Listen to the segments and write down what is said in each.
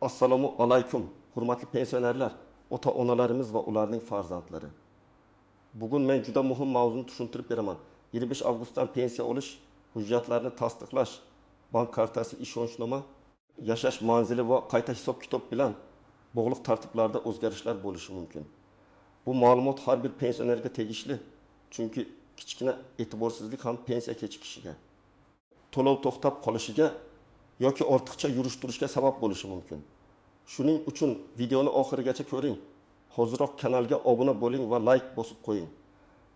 Assalomu alaykum, hurmatli pensionerlar, ota-onalarimiz va ularning farzandlari. Bugun men juda muhim mavzuni tushuntirib beraman. 25 avgustdan pensiya olish, hujjatlarni tasdiqlash, bank kartasi, ishonchnoma, yashash manzili va qayta hisob-kitob bilan bog'liq tartiblarda o'zgarishlar bo'lishi mumkin. Bu ma'lumot har bir pensionerga tegishli, chunki kichkina e'tiborsizlik ham pensiya kechikishiga, to'lov to'xtab qolishiga yoki ortiqcha yurish-turishga sabab bo'lishi mumkin. Shuning uchun videoni oxirigacha ko'ring. Hozirroq kanalga obuna bo'ling va like bosib qo'ying.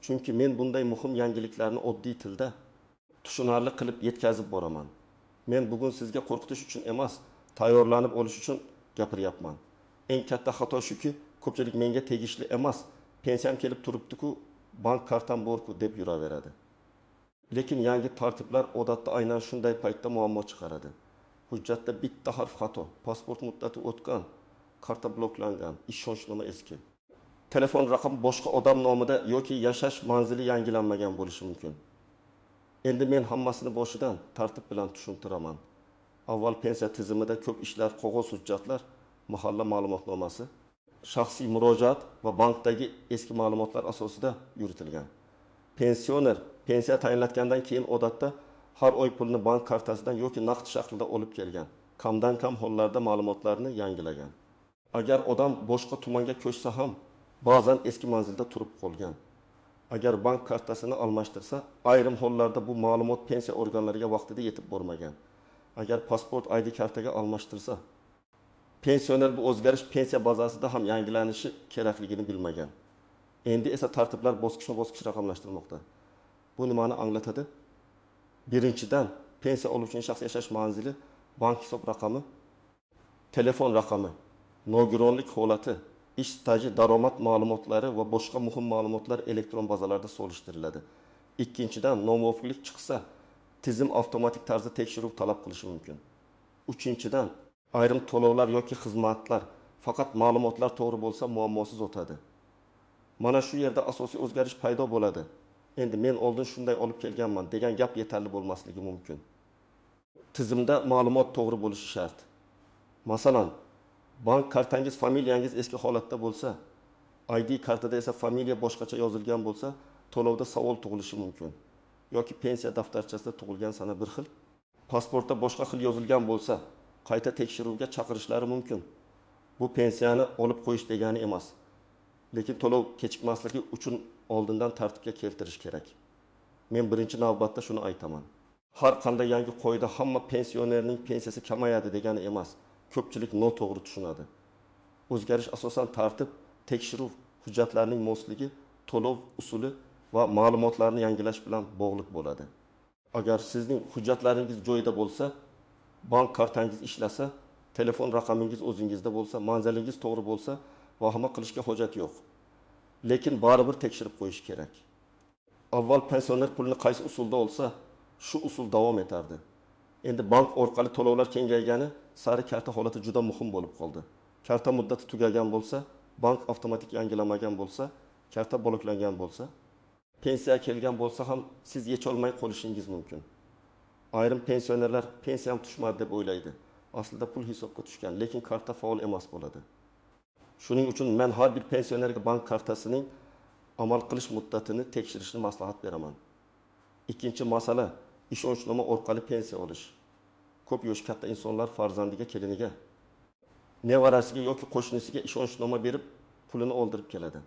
Chunki men bunday muhim yangiliklarni oddiy tilda tushunarli qilib yetkazib boraman. Men bugun sizga qo'rqitish uchun emas, tayyorlanib olish uchun gapiryapman. Eng katta xato shuki, ko'pchilik menga tegishli emas, pensiyam kelib turibdi-ku, bank kartam bor-ku deb yuraveradi. Lekin yangi tartiblar odatda aynan shunday paytda muammo chiqaradi. Hujjatda bitta harf xato, pasport muddati o'tgan, karta bloklangan, ishonchnoma eski. Telefon raqami boshqa odam nomida yoki yashash manzili yangilanmagan bo'lishi mumkin. Endi men hammasini boshidan tartib bilan tushuntiraman. Avval pensiya tizimida ko'p ishlar, qog'oz hujjatlar, mahalla ma'lumotnomasi, shaxsiy murojaat va bankdagi eski ma'lumotlar asosida yuritilgan. Pensioner pensiya tayinlatgandan keyin odatda har oy pulni bank kartasidan yoki naqd shaklida olib kelgan. Kamdan kam hollarda ma'lumotlarni yangilagan. Agar odam boshqa tumanga ko'chsa ham ba'zan eski manzilda turib qolgan. Agar bank kartasini almashtirsa, ayrim hollarda bu ma'lumot pensiya organlariga vaqtida yetib bormagan. Agar pasport ID kartaga almashtirsa, pensioner bu o'zgarish pensiya bazasida ham yangilanishi kerakligini bilmagan. Endi esa tartiblar bosqichma-bosqich raqamlashtirilmoqda. Bu nimani anglatadi? Birinchidan, pensiya oluvchining shaxsiy yashash manzili, bank hisob raqami, telefon raqami, nogironlik holati, ish staji, daromad ma'lumotlari va boshqa muhim ma'lumotlar elektron bazalarda solishtiriladi. Ikkinchidan, nomuvofiqlik chiqsa, tizim avtomatik tarzda tekshiruv talab qilishi mumkin. Uchinchidan, ayrim to'lovlar yoki xizmatlar faqat ma'lumotlar to'g'ri bo'lsa muammosiz o'tadi. Mana shu yerda asosiy o'zgarish paydo bo'ladi. Endi men oldin shunday olib kelganman degan gap yetarli bo'lmasligi mumkin. Tizimda ma'lumot to'g'ri bo'lishi shart. Masalan, bank kartangiz familiyangiz eski holatda bo'lsa, ID kartada esa familiya boshqacha yozilgan bo'lsa, to'lovda savol tug'ilishi mumkin. Yoki pensiya daftarchasida tug'ilgan sana bir xil, pasportda boshqa xil yozilgan bo'lsa, qayta tekshiruvga chaqirishlari mumkin. Bu pensiyani olib qo'yish degani emas. Lekin to'lov kechikmasligi uchun oldindan tartibga keltirish kerak. Men birinchi navbatda shuni aytaman. Har qanday yangi qoida hamma pensionerning pensiyasi kamayadi degani emas. Ko'pchilik noto'g'ri tushunadi. O'zgarish asosan tartib, tekshiruv, hujjatlarning mosligi, to'lov usuli va ma'lumotlarni yangilash bilan bog'liq bo'ladi. Agar sizning hujjatlaringiz joyida bo'lsa, bank kartangiz ishlasa, telefon raqamingiz o'zingizda bo'lsa, manzilingiz to'g'ri bo'lsa, vahima qilishga hojat yo'q. Lekin baribir tekshirib qo'yish kerak. Avval pensioner pulni qaysi usulda olsa, shu usul davom etardi. Endi bank orqali to'lovlar kengaygani sari karta holati juda muhim bo'lib qoldi. Karta muddati tugagan bo'lsa, bank avtomatik yangilamagan bo'lsa, karta bloklangan bo'lsa, pensiya kelgan bo'lsa ham siz yecholmay qolishingiz mumkin. Ayrim pensionerlar pensiyam tushmadi deb o'ylaydi. Aslida pul hisobga tushgan, lekin karta faol emas bo'ladi. Shuning uchun men har bir pensionerga bank kartasining amal qilish muddatini tekshirishni maslahat beraman. Ikkinchi masala, ishonchnoma orqali pensiya olish. Ko'p yosh katta insonlar farzandiga, keliniga, nevarasiga yoki qo'shnisiga ishonchnoma berib, pulini oldirib keladi.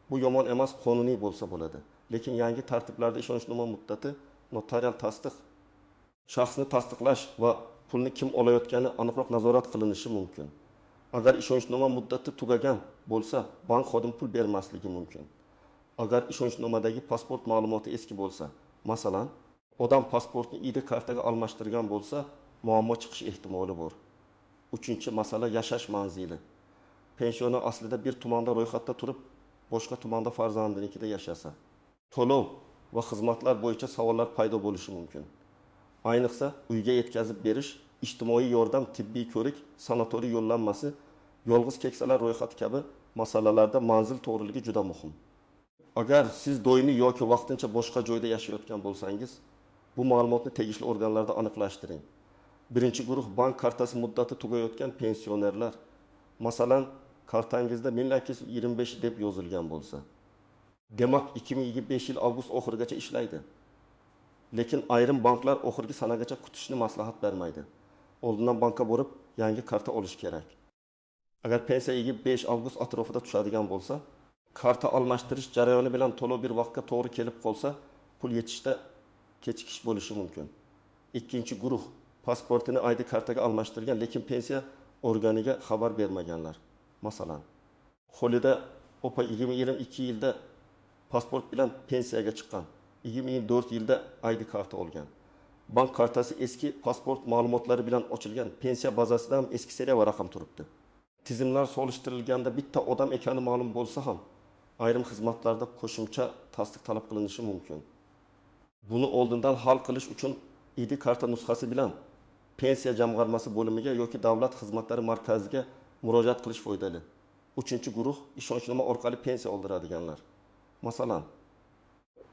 Bu yomon emas, qonuniy bo'lsa bo'ladi. Lekin yangi tartiblarda ishonchnoma muddati, notarial tasdiq, shaxsni tasdiqlash va pulni kim olayotgani aniqroq nazorat qilinishi mumkin. Agar ishonchnoma muddati tugagan bo'lsa, bank xodim pul bermasligi mumkin. Agar ishonchnomadagi pasport ma'lumoti eski bo'lsa, masalan, odam pasportni ID kartaga almashtirgan bo'lsa, muammo chiqish ehtimoli bor. Uchinchi masala, yashash manzili. Pensioner aslida bir tumanda ro'yxatda turib, boshqa tumanda farzandinikida yashasa, to'lov va xizmatlar bo'yicha savollar paydo bo'lishi mumkin. Ayniqsa, uyga yetkazib berish, ijtimoiy yordam, tibbiy ko'rik, sanatoriy yo'llanmasi, yolg'iz keksalar ro'yxati kabi masalalarda manzil to'g'riligi juda muhim. Agar siz doimiy yoki vaqtincha boshqa joyda yashayotgan bo'lsangiz, bu ma'lumotni tegishli organlarda aniqlashtiring. Birinchi guruh bank kartasi muddati tugayotgan pensionerlar. Masalan, kartangizda 1925 deb yozilgan bo'lsa, demak 2025 yil avgust oxirigacha ishlaydi. Lekin ayrim banklar oxirgi sanagacha kutishni maslahat bermaydi. Oldindan bankka borib, yangi karta olish kerak. Agar pensiya 25 avgust atrofida tushadigan bo'lsa, karta almashtirish jarayoni bilan to'lov bir vaqtga to'g'ri kelib qolsa, pul yetishda kechikish bo'lishi mumkin. Ikkinchi guruh pasportini ID kartaga almashtirgan, lekin pensiya organiga xabar bermaganlar. Masalan, qo'lida OPA 2022 yilda pasport bilan pensiyaga chiqqan, 2024 yilda ID karta olgan. Bank kartasi eski pasport ma'lumotlari bilan ochilgan, pensiya bazasida ham eski seriya va raqam turibdi. Tizimlar solishtirilganda bitta odam ekani ma'lum bo'lsa ham, ayrim xizmatlarda qo'shimcha tasdiq talab qilinishi mumkin. Buni oldindan hal qilish uchun ID karta nusxasi bilan pensiya jamg'armasi bo'limiga yoki davlat xizmatlari markaziga murojaat qilish foydali. Uchinchi guruh ishonchnoma orqali pensiya oldiradiganlar. Masalan,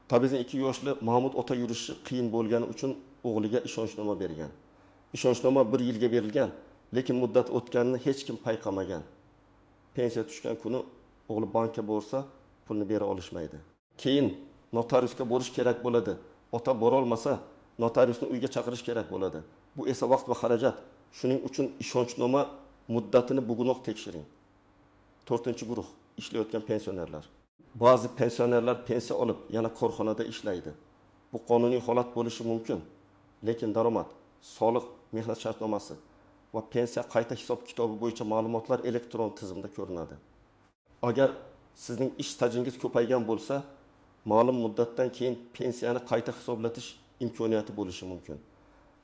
Tabizin 2 yoshli Mahmud ota yurishi qiyin bo'lgani uchun o'g'liga ishonchnoma bergan. Ishonchnoma 1 yilga berilgan, lekin muddat o'tganini hech kim payqamagan. Pensiya tushgan kuni o'g'li bankka borsa, pulni bera olishmaydi. Keyin notariusga borish kerak bo'ladi. Ota bora olmasa, notariusni uyga chaqirish kerak bo'ladi. Bu esa vaqt va xarajat. Shuning uchun ishonchnoma muddatini bugunoq tekshiring. 4-guruh ishlayotgan pensionerlar. Ba'zi pensionerlar pensiya olib, yana korxonada ishlaydi. Bu qonuniy holat bo'lishi mumkin. Lekin daromad, soliq, mehnat shartnomasi va pensiya qayta hisob kitobi bo'yicha ma'lumotlar elektron tizimda ko'rinadi. Agar sizning ish stajingiz ko'paygan bo'lsa, ma'lum muddatdan keyin pensiyani qayta hisoblatish imkoniyati bo'lishi mumkin.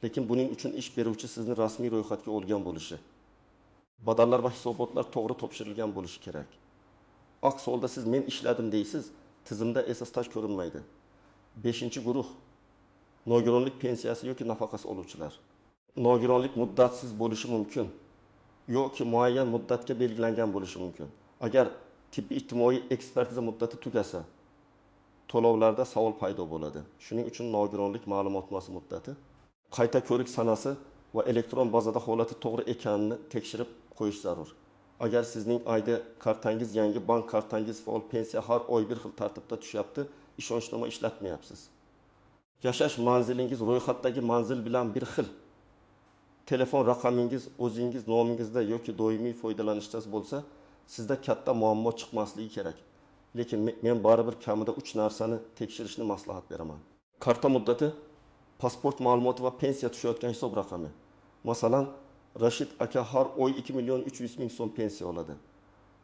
Lekin buning uchun ish beruvchi sizni rasmiy ro'yxatga olgan bo'lishi, badallar va hisobotlar to'g'ri topshirilgan bo'lishi kerak. Aks holda siz men ishladim deysiz, tizimda esa staj ko'rinmaydi. 5-guruh nogironlik pensiyasi yoki nafaqasi oluvchilar. Nogironlik muddatsiz bo'lishi mumkin yoki muayyan muddatga belgilangan bo'lishi mumkin. Agar tibbiy ijtimoiy ekspertiza muddati tugasa, to'lovlarda savol paydo bo'ladi. Shuning uchun nogironlik ma'lumotnomasi muddati, qayta ko'rik sanasi va elektron bazada holati to'g'ri ekanini tekshirib qo'yish zarur. Agar sizning ID kartangiz yangi bank kartangiz faol pensiya har oy bir xil tartibda tushyapti, ishonchnoma ishlatmayapsiz. Yashash manzilingiz ro'yxatdagi manzil bilan bir xil. Telefon raqamingiz o'zingiz nomingizda yoki doimiy foydalanishda bo'lsa, sizda katta muammo chiqmasligi kerak. Lekin men baribir kamida 3 narsani tekshirishni maslahat beraman. Karta muddati, pasport ma'lumoti va pensiya tushayotgan hisob raqami. Masalan, Rashid aka har oy 2.300.000 so'm pensiya oladi.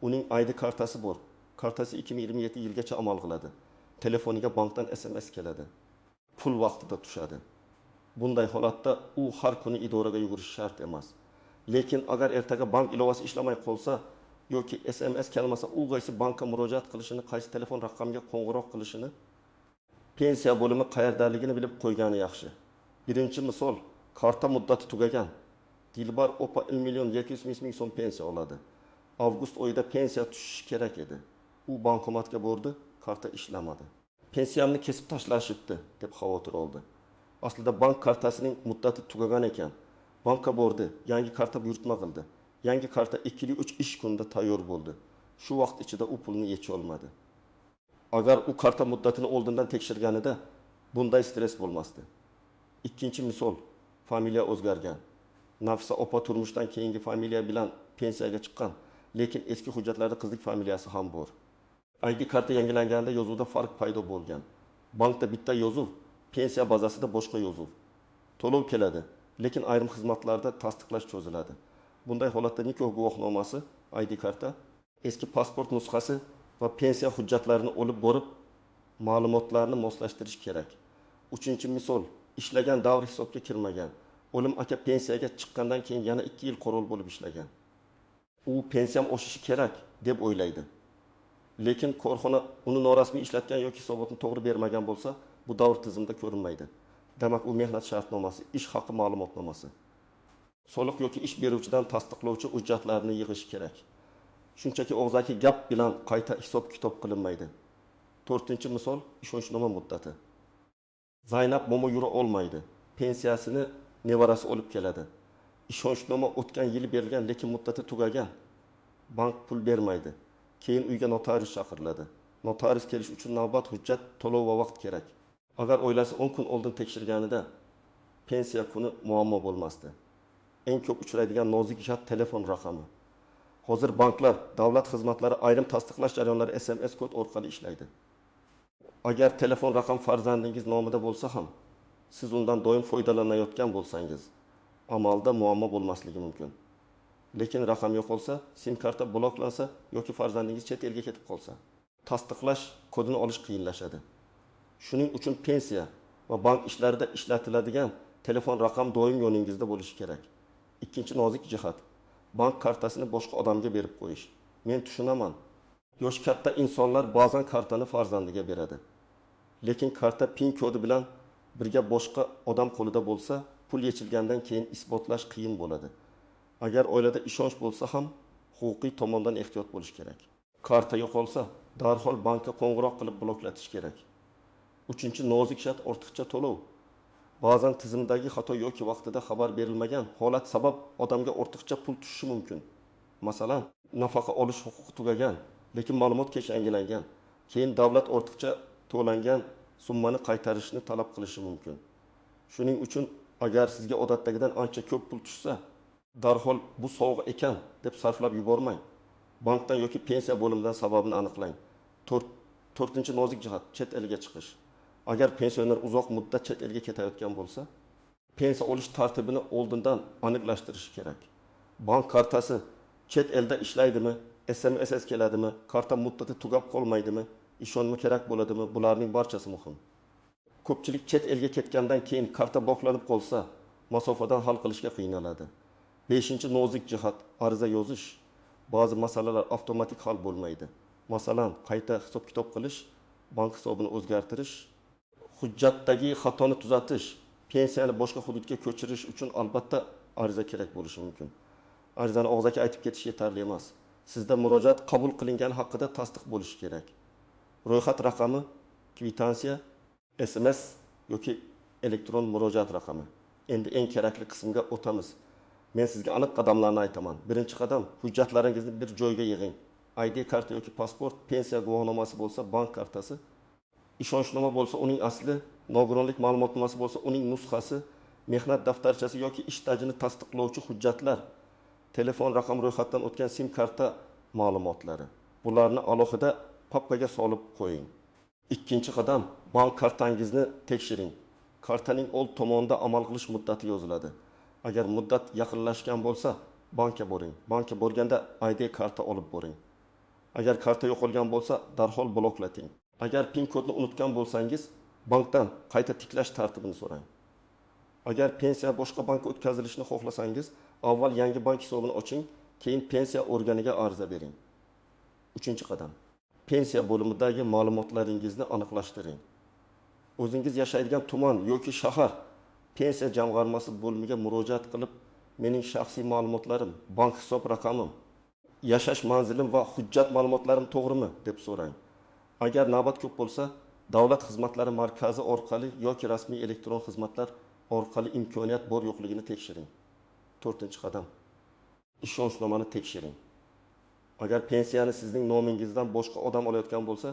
Uning ID kartasi bor. Kartasi 2027 yilgacha amal qiladi. Telefoniga bankdan SMS keladi. Pul vaqtida tushadi. Bunday holatda u har kuni idoraga yugurish shart emas. Lekin agar ertaga bank ilovasi ishlamay qolsa yoki SMS kelmasa, u qaysi bankka murojaat qilishini, qaysi telefon raqamiga qo'ng'iroq qilishini, pensiya bo'limi qayerdaligini bilib qo'ygani yaxshi. Birinchi misol, karta muddati tugagan. Dilbar OPA 1.700.000 so'm pensiya oladi. Avgust oyida pensiya tushishi kerak edi. U bankomatga bordi, karta ishlamadi. Pensiyamni kesib tashlashibdi deb xavotir oldi. Aslida bank kartasining muddati tugagan ekan. Bankka bordi, yangi karta buyurtma qildi. Yangi karta 2-3 ish kunida tayyor bo'ldi. Shu vaqt ichida u pulni yecha olmadi. Agar u karta muddatini oldindan tekshirganida bunday stress bo'lmasdi. Ikkinchi misol, familiya o'zgargan. Nafisa opa turmushdan keyingi familiya bilan pensiyaga chiqqan, lekin eski hujjatlarda qizlik familiyasi ham bor. ID karta yangilanganda yozuvda farq paydo bo'lgan. Bankda bitta yozuv, pensiya bazasida boshqa yozuv. To'lov keladi, lekin ayrim xizmatlarda tasdiqlash cho'ziladi. Bunday holatda nikoh guvohnomasi, ID karta, eski pasport nusxasi va pensiya hujjatlarini olib borib, ma'lumotlarni moslashtirish kerak. Uchinchi misol, ishlagan davr hisobga kirmagan. O'lim aka pensiyaga chiqqandan keyin yana 2 yil qo'rol bo'lib ishlagan. U pensiyam oshishi kerak deb o'ylaydi. Lekin korxona uni norasmiy ishlatgan yoki hisobotni to'g'ri bermagan bo'lsa, bu davr tizimda ko'rinmaydi. Demak, u mehnat shartnomasi, ish haqi ma'lumotnomasi. Soliq yoki ish beruvchidan tasdiqlovchi hujjatlarni yig'ish kerak. Shunchaki og'zaki gap bilan qayta hisob kitob qilinmaydi. 4-misol, ishonchnoma muddati. Zaynab momo yura olmaydi. Pensiyasini nevarasi olib keladi. Ishonchnoma o'tgan yili berilgan, lekin muddati tugagan. Bank pul bermaydi. Keyin uyga notarius chaqiriladi. Notarius kelish uchun navbat, hujjat, to'lov va vaqt kerak. Agar o'ylasa 10 kun oldin tekshirganida pensiya kuni muammo bo'lmasdi. Eng ko'p uchraydigan nozik jihat telefon raqami. Hozir banklar, davlat xizmatlari ayrim tasdiqlash jarayonlari SMS kod orqali ishlaydi. Agar telefon raqam farzandingiz nomida bo'lsa ham, siz undan doim foydalanayotgan bo'lsangiz, amalda muammo bo'lmasligi mumkin. Lekin raqam yo'qolsa, sim karta bloklansa yoki farzandingiz chet elga ketib qolsa, tasdiqlash kodini olish qiyinlashadi. Shuning uchun pensiya va bank ishlarida ishlatiladigan telefon raqam doim yoningizda bo'lishi kerak. Ikkinchi nozik jihat, bank kartasini boshqa odamga berib qo'yish. Men tushunaman. Yosh katta insonlar ba'zan kartani farzandiga beradi. Lekin karta pin kodi bilan birga boshqa odam qo'lida bo'lsa, pul yechilgandan keyin isbotlash qiyin bo'ladi. Agar oilada ishonch bo'lsa ham, huquqiy tomondan ehtiyot bo'lish kerak. Karta yo'qolsa, darhol bankka qo'ng'iroq qilib bloklatish kerak. Uchinchi nozik jihat, ortiqcha to'lov. Ba'zan tizimdagi xato yoki vaqtida xabar berilmagan holat sabab odamga ortiqcha pul tushishi mumkin. Masalan, nafaqa olish huquqi tugagan, lekin ma'lumot kech yangilangan. Keyin davlat ortiqcha to'langan summani qaytarishni talab qilishi mumkin. Shuning uchun agar sizga odatdagidan ancha ko'p pul tushsa, darhol bu sovg'a ekan deb sarflab yubormang. Bankdan yoki pensiya bo'limidan sababini aniqlang. To'rtinchi nozik jihat, chet elga chiqish. Agar pensioner uzoq muddat chet elga ketayotgan bo'lsa, pensiya olish tartibini oldindan aniqlashtirish kerak. Bank kartasi chet elda ishlaydimi, SMS keladimi, karta muddati tugab qolmaydimi, ishonma kerak bo'ladimi? Bularning barchasi muhim. Ko'pchilik chet elga ketgandan keyin karta bloklanib qolsa, masofadan hal qilishga qiynaladi. 5-nozik jihat, ariza yozish. Ba'zi masalalar avtomatik hal bo'lmaydi. Masalan, qayta hisob-kitob qilish, bank hisobini o'zgartirish, hujjatdagi xatoni tuzatish, pensiyani boshqa hududga ko'chirish uchun albatta ariza kerak bo'lishi mumkin. Arizani og'zaki aytib ketish yetarli emas. Sizda murojaat qabul qilingani haqida tasdiq bo'lishi kerak. Ro'yxat raqami, kvitansiya, SMS yoki elektron murojaat raqami. Endi eng kerakli qismga o'tamiz. Men sizga aniq qadamlarni aytaman. Birinchi qadam, hujjatlaringizni bir joyga yig'ing. ID karta yoki pasport, pensiya guvohnomasi bo'lsa, bank kartasi, ishonchnoma bo'lsa uning asli, nogironlik ma'lumotnomasi bo'lsa uning nusxasi, mehnat daftarchasi yoki ish stajini tasdiqlovchi hujjatlar, telefon raqam ro'yxatdan o'tgan sim karta ma'lumotlari. Bularni alohida papkaga solib qo'ying. Ikkinchi qadam, bank kartangizni tekshiring. Kartaning old tomonida amal qilish muddati yoziladi. Agar muddat yaqinlashgan bo'lsa, bankka boring. Bankka borganda ID karta olib boring. Agar karta yo'qolgan bo'lsa, darhol bloklating. Agar pin kodni unutgan bo'lsangiz, bankdan qayta tiklash tartibini so'rang. Agar pensiya boshqa bankka o'tkazilishini xohlasangiz, avval yangi bank hisobini oching, keyin pensiya organiga ariza bering. 3-qadam. Pensiya bo'limidagi ma'lumotlaringizni aniqlashtiring. O'zingiz yashaydigan tuman yoki shahar pensiya jamg'armasi bo'limiga murojaat qilib, mening shaxsiy ma'lumotlarim, bank hisob raqamim, yashash manzilim va hujjat ma'lumotlarim to'g'rimi deb so'rang. Agar navbat ko'p bo'lsa, davlat xizmatlari markazi orqali yoki rasmiy elektron xizmatlar orqali imkoniyat bor yo'qligini tekshiring. 4-qadam. Ishonchnomani tekshiring. Agar pensiyani sizning nomingizdan boshqa odam olayotgan bo'lsa,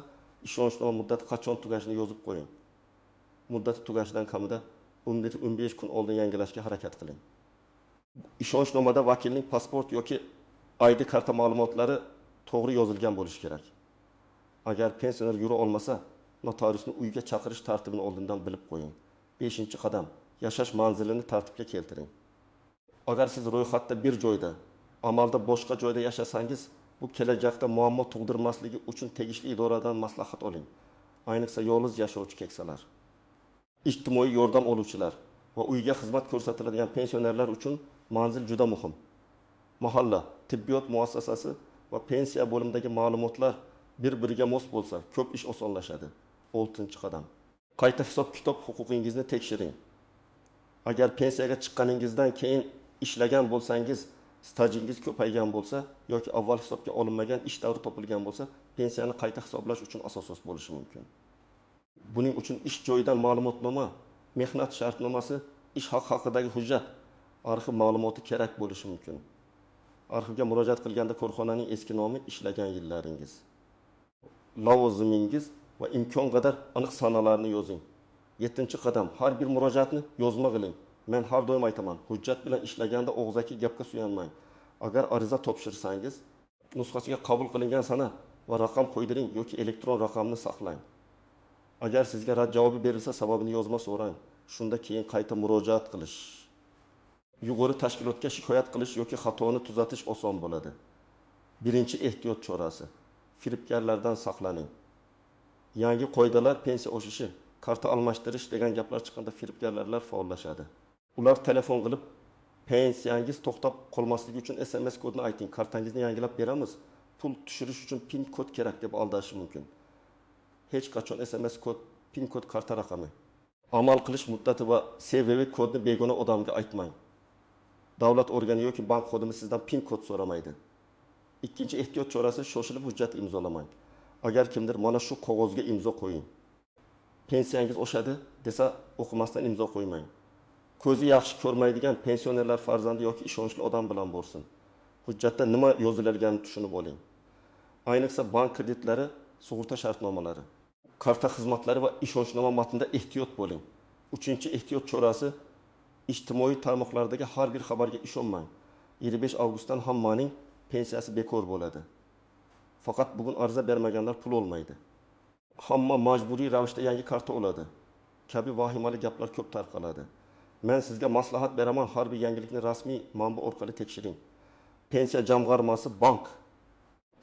ishonchnoma muddati qachon tugashini yozib qo'ying. Muddati tugashidan kamida 15 kun oldin yangilashga harakat qiling. Ishonchnomada vakilning pasport yoki ID karta ma'lumotlari to'g'ri yozilgan bo'lishi kerak. Agar pensioner yura olmasa, notariusni uyga chaqirish tartibini oldindan bilib qo'ying. 5-qadam. Yashash manzilini tartibga keltiring. Agar siz ro'yxatda bir joyda, amalda boshqa joyda yashasangiz, bu kelajakda muammo tug'dirmasligi uchun tegishli idoradan maslahat oling. Ayniqsa yolg'iz yashovchi keksalar, ijtimoiy yordam oluvchilar va uyga xizmat ko'rsatiladigan pensionerlar uchun manzil juda muhim. Mahalla, tibbiyot muassasasi va pensiya bo'limidagi ma'lumotlar bir-biriga mos bo'lsa, ko'p ish osonlashadi. 6-qadam. Qayta hisob-kitob huquqingizni tekshiring. Agar pensiyaga chiqqaningizdan keyin ishlagan bo'lsangiz, stajingiz ko'paygan bo'lsa yoki avval hisobga olinmagan ish davri topilgan bo'lsa, pensiyani qayta hisoblash uchun asos bo'lishi mumkin. Buning uchun ish joyidan ma'lumotnoma, mehnat shartnomasi, ish haqidagi hujjat, arxiv ma'lumoti kerak bo'lishi mumkin. Arxivga murojaat qilganda korxonaning eski nomi, ishlagan yillaringiz, lavozimingiz va imkon qadar aniq sanalarni yozing. 7-qadam, har bir murojaatni yozma qiling. Men har doim aytaman, hujjat bilan ishlaganda og'zaki gapga suyanmang. Agar ariza topshirsangiz, nusxasiga qabul qilingan sana va raqam qo'ydiring yoki elektron raqamni saqlang. Agar sizga rad javobi berilsa, sababini yozma so'rang. Shunda keyin qayta murojaat qilish. Yuqori tashkilotga shikoyat qilish yoki xatoni tuzatish oson bo'ladi. Birinchi ehtiyot chorasi: firibgarlardan saqlaning. Yangi qoidalar, pensiya oshishi, karta almashtirish degan gaplar chiqqanda firibgarlar faollashadi. Ular telefon qilib, pensiyangiz to'xtab qolmasligi uchun SMS kodini ayting, kartangizni yangilab beramiz, pul tushirish uchun PIN kod kerak deb aldashi mumkin. Hech qachon SMS kod, PIN kod karta raqami, amal qilish muddati va CVV kodni begona odamga aytmang. Davlat organi yoki bank xodimi sizdan PIN kod so'ramaydi. Ikkinchi ehtiyot chorasi: shoshilib hujjat imzolamang. Agar kimdir mana shu qog'ozga imzo qo'ying, pensiyangiz oshadi desa, o'qimasdan imzo qo'ymang. Ko'zi yaxshi ko'rmaydigan pensionerlar farzandi yoki ishonchli odam bilan bo'lsin. Hujjatda nima yozilganini tushunib oling. Ayniqsa bank kreditlari, sug'urta shartnomalari, karta xizmatlari va ishonchnoma matnida ehtiyot bo'ling. Uchinchi ehtiyot chorasi: ijtimoiy tarmoqlardagi har bir xabarga ishonmang. 25 avgustdan hammaning pensiyasi bekor bo'ladi. Faqat bugun ariza bermaganlar pul olmaydi. Hamma majburiy ravishda yangi karta oladi kabi vahimali gaplar ko'p tarqaladi. Men sizga maslahat beraman, har bir yangilikni rasmiy manba orqali tekshiring. Pensiya jamg'armasi, bank,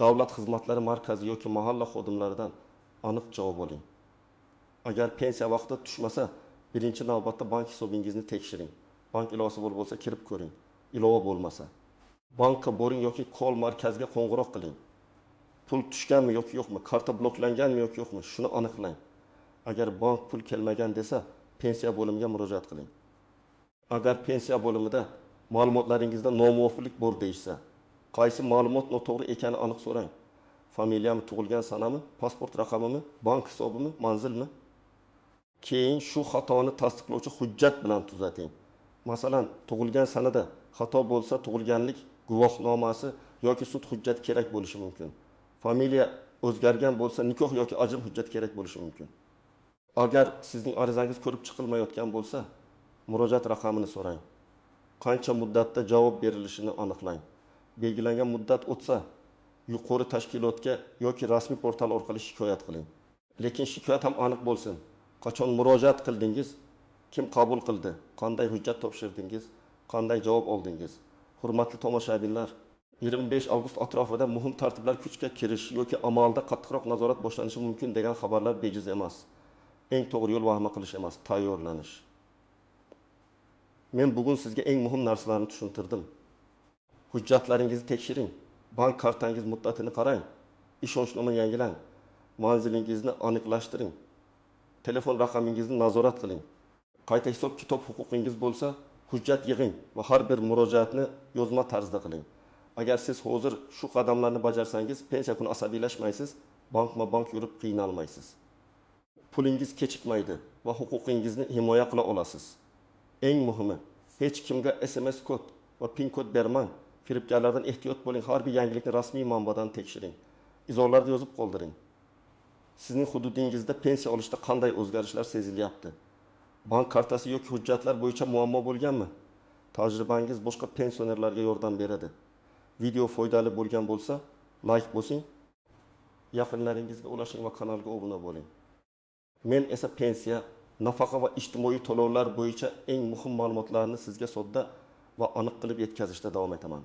davlat xizmatlari markazi yoki mahalla xodimlaridan aniq javob oling. Agar pensiya vaqtida tushmasa, birinchi navbatda bank hisobingizni tekshiring. Bank iloji bo'lsa kirib ko'ring. Ilova bo'lmasa, bankka boring yoki kol markaziga qo'ng'iroq qiling. Pul tushganmi yoki yo'qmi, karta bloklanganmi yoki yo'qmi, shuni aniqlang. Agar bank pul kelmagan desa, pensiya bo'limiga murojaat qiling. Agar pensiya bo'limida ma'lumotlaringizda nomuvofiqlik bor deyishsa, qaysi ma'lumot noto'g'ri ekani aniq so'rang. Familiyami, tug'ilgan sanami, pasport raqamimi, bank hisobimi, manzilmi? Keyin shu xatoni tasdiqlovchi hujjat bilan tuzating. Masalan, tug'ilgan sanada xato bo'lsa, tug'ilganlik guvohnomasi yoki sud hujjati kerak bo'lishi mumkin. Familiya o'zgargan bo'lsa, nikoh yoki ajrim hujjati kerak bo'lishi mumkin. Agar sizning arizangiz ko'rib chiqilmayotgan bo'lsa, murojaat raqamini so'rang. Qancha muddatda javob berilishini aniqlang. Belgilangan muddat o'tsa, yuqori tashkilotga yoki rasmiy portal orqali shikoyat qiling. Lekin shikoyat ham aniq bo'lsin. Qachon murojaat qildingiz? Kim qabul qildi? Qanday hujjat topshirdingiz? Qanday javob oldingiz? Hurmatli tomoshabinlar, 25 avgust atrofida muhim tartiblar kuchga kirish yoki amalda qattiqroq nazorat boshlanishi mumkin degan xabarlar bejiz emas. Eng to'g'ri yo'l vahima qilish emas, tayyorlanish. Men bugun sizga eng muhim narsalarni tushuntirdim. Hujjatlaringizni tekshiring, bank kartangiz muddatini qarang, ishonchnomani yangilang, manzilingizni aniqlashtiring, telefon raqamingizni nazorat qiling. Qayta hisob kitob huquqingiz bo'lsa, hujjat yig'ing va har bir murojaatni yozma tarzda qiling. Agar siz hozir shu qadamlarni bajarsangiz, pensiya kuni asabiylashmaysiz, bank yurib qiynalmaysiz. Pulingiz kechikmaydi va huquqingizni himoya qila olasiz. Eng muhimi, hech kimga SMS kod va PIN kod bermang. Firibgarlardan ehtiyot bo'ling. Har bir yangilikni rasmiy manbadan tekshiring. Izohlarda yozib qoldiring. Sizning hududingizda pensiya olishda qanday o'zgarishlar sezilyapti? Bank kartasi yoki hujjatlar bo'yicha muammo bo'lganmi? Tajribangiz boshqa pensionerlarga yordam beradi. Video foydali bo'lgan bo'lsa, like bosing, yaqinlaringizga ulashing va kanalga obuna bo'ling. Men esa pensiya, nafaqa va ijtimoiy to'lovlar bo'yicha eng muhim ma'lumotlarni sizga sodda va aniq qilib yetkazishda davom etaman.